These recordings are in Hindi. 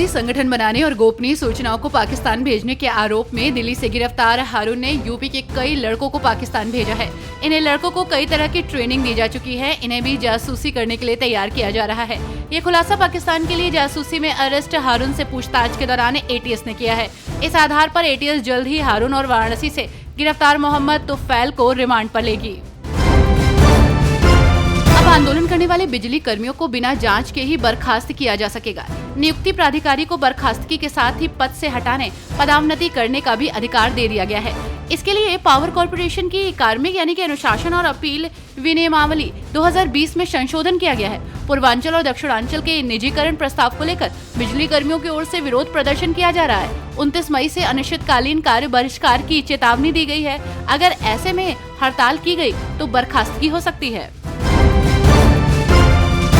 आतंकवादी संगठन बनाने और गोपनीय सूचनाओं को पाकिस्तान भेजने के आरोप में दिल्ली से गिरफ्तार हारून ने यूपी के कई लड़कों को पाकिस्तान भेजा है। इन्हें लड़कों को कई तरह की ट्रेनिंग दी जा चुकी है। इन्हें भी जासूसी करने के लिए तैयार किया जा रहा है। ये खुलासा पाकिस्तान के लिए जासूसी में अरेस्ट हारून से पूछताछ के दौरान एटीएस ने किया है। इस आधार पर एटीएस जल्द ही हारून और वाराणसी से गिरफ्तार मोहम्मद तुफैल को रिमांड पर लेगी। अब आंदोलन करने वाले बिजली कर्मियों को बिना जांच के ही बर्खास्त किया जा सकेगा। नियुक्ति प्राधिकारी को बर्खास्तगी के साथ ही पद से हटाने, पदोन्नति करने का भी अधिकार दे दिया गया है। इसके लिए पावर कॉर्पोरेशन की कार्मिक यानी कि अनुशासन और अपील विनियमावली 2020 में संशोधन किया गया है। पूर्वांचल और दक्षिणांचल के निजीकरण प्रस्ताव को लेकर बिजली कर्मियों की ओर से विरोध प्रदर्शन किया जा रहा है। 29 मई से अनिश्चितकालीन कार्य बहिष्कार की चेतावनी दी गई है। अगर ऐसे में हड़ताल की गई तो बर्खास्तगी हो सकती है।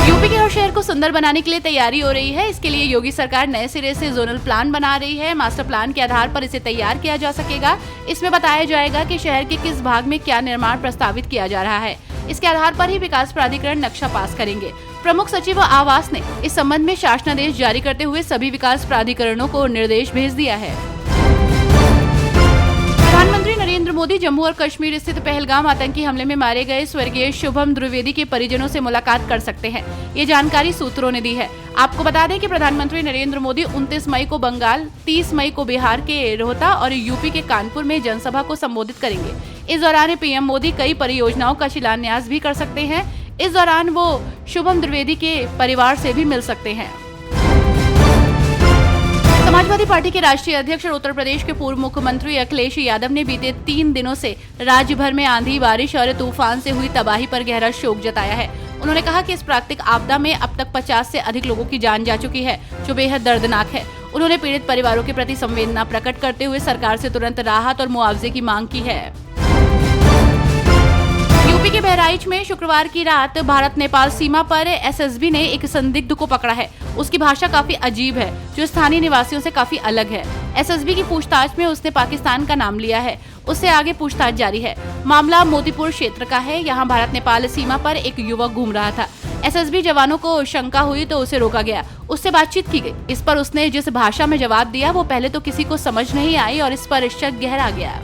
यूपी के हर शहर को सुंदर बनाने के लिए तैयारी हो रही है। इसके लिए योगी सरकार नए सिरे से जोनल प्लान बना रही है। मास्टर प्लान के आधार पर इसे तैयार किया जा सकेगा। इसमें बताया जाएगा कि शहर के किस भाग में क्या निर्माण प्रस्तावित किया जा रहा है। इसके आधार पर ही विकास प्राधिकरण नक्शा पास करेंगे। प्रमुख सचिव आवास ने इस संबंध में शासनादेश जारी करते हुए सभी विकास प्राधिकरणों को निर्देश भेज दिया है। प्रधानमंत्री नरेंद्र मोदी जम्मू और कश्मीर स्थित पहलगाम आतंकी हमले में मारे गए स्वर्गीय शुभम द्विवेदी के परिजनों से मुलाकात कर सकते हैं। ये जानकारी सूत्रों ने दी है। आपको बता दें कि प्रधानमंत्री नरेंद्र मोदी 29 मई को बंगाल, 30 मई को बिहार के रोहता और यूपी के कानपुर में जनसभा को संबोधित करेंगे। इस दौरान पीएम मोदी कई परियोजनाओं का शिलान्यास भी कर सकते हैं। इस दौरान वो शुभम द्विवेदी के परिवार से भी मिल सकते हैं। समाजवादी पार्टी के राष्ट्रीय अध्यक्ष और उत्तर प्रदेश के पूर्व मुख्यमंत्री अखिलेश यादव ने बीते 3 दिनों से राज्य भर में आंधी, बारिश और तूफान से हुई तबाही पर गहरा शोक जताया है। उन्होंने कहा कि इस प्राकृतिक आपदा में अब तक 50 से अधिक लोगों की जान जा चुकी है, जो बेहद दर्दनाक है। उन्होंने पीड़ित परिवारों के प्रति संवेदना प्रकट करते हुए सरकार से तुरंत राहत और मुआवजे की मांग की है। यूपी के बहराइच में शुक्रवार की रात भारत नेपाल सीमा पर एसएसबी ने एक संदिग्ध को पकड़ा है। उसकी भाषा काफी अजीब है, जो स्थानीय निवासियों से काफी अलग है। एसएसबी की पूछताछ में उसने पाकिस्तान का नाम लिया है। उससे आगे पूछताछ जारी है। मामला मोतीपुर क्षेत्र का है। यहाँ भारत नेपाल सीमा पर एक युवक घूम रहा था। एसएसबी जवानों को शंका हुई तो उसे रोका गया। उससे बातचीत की गई। इस पर उसने जिस भाषा में जवाब दिया वो पहले तो किसी को समझ नहीं आई और इस पर शक गहरा गया।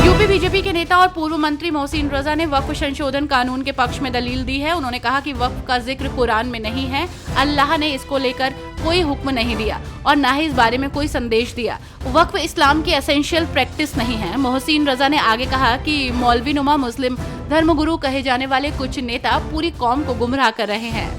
यूपी बीजेपी के नेता और पूर्व मंत्री मोहसिन रजा ने वक्फ संशोधन कानून के पक्ष में दलील दी है। उन्होंने कहा कि वक्फ का जिक्र कुरान में नहीं है। अल्लाह ने इसको लेकर कोई हुक्म नहीं दिया और न ही इस बारे में कोई संदेश दिया। वक्फ इस्लाम की एसेंशियल प्रैक्टिस नहीं है। मोहसिन रजा ने आगे कहा कि मौलवी नुमा मुस्लिम धर्मगुरु कहे जाने वाले कुछ नेता पूरी कौम को गुमराह कर रहे हैं।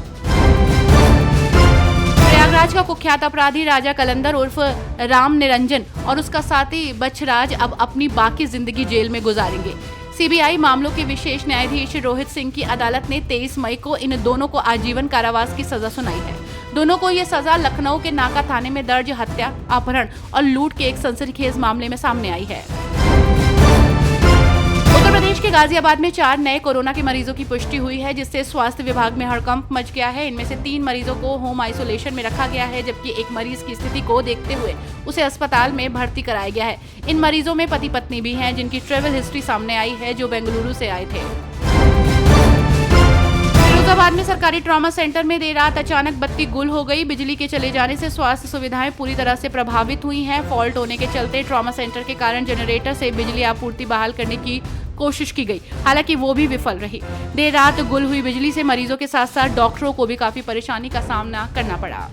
प्रयागराज का कुख्यात अपराधी राजा कलंदर उर्फ राम निरंजन और उसका साथी बछराज अब अपनी बाकी जिंदगी जेल में गुजारेंगे। सीबीआई मामलों के विशेष न्यायाधीश रोहित सिंह की अदालत ने 23 मई को इन दोनों को आजीवन कारावास की सजा सुनाई है। दोनों को ये सजा लखनऊ के नाका थाने में दर्ज हत्या, अपहरण और लूट के एक सनसनीखेज मामले में सामने आई है। उत्तर प्रदेश के गाजियाबाद में 4 नए कोरोना के मरीजों की पुष्टि हुई है, जिससे स्वास्थ्य विभाग में हड़कंप मच गया है। इनमें से 3 मरीजों को होम आइसोलेशन में रखा गया है, जबकि एक मरीज की स्थिति को देखते हुए उसे अस्पताल में भर्ती कराया गया है। इन मरीजों में पति पत्नी भी हैं, जिनकी ट्रेवल हिस्ट्री सामने आई है, जो बेंगलुरु से आए थे। फिरोजाबाद में सरकारी ट्रॉमा सेंटर में देर रात अचानक बत्ती गुल हो गई। बिजली के चले जाने से स्वास्थ्य सुविधाएं पूरी तरह से प्रभावित हुई हैं। फॉल्ट होने के चलते ट्रॉमा सेंटर के कारण जनरेटर से बिजली आपूर्ति बहाल करने की कोशिश की गई, हालांकि वो भी विफल रही। देर रात गुल हुई बिजली से मरीजों के साथ साथ डॉक्टरों को भी काफी परेशानी का सामना करना पड़ा।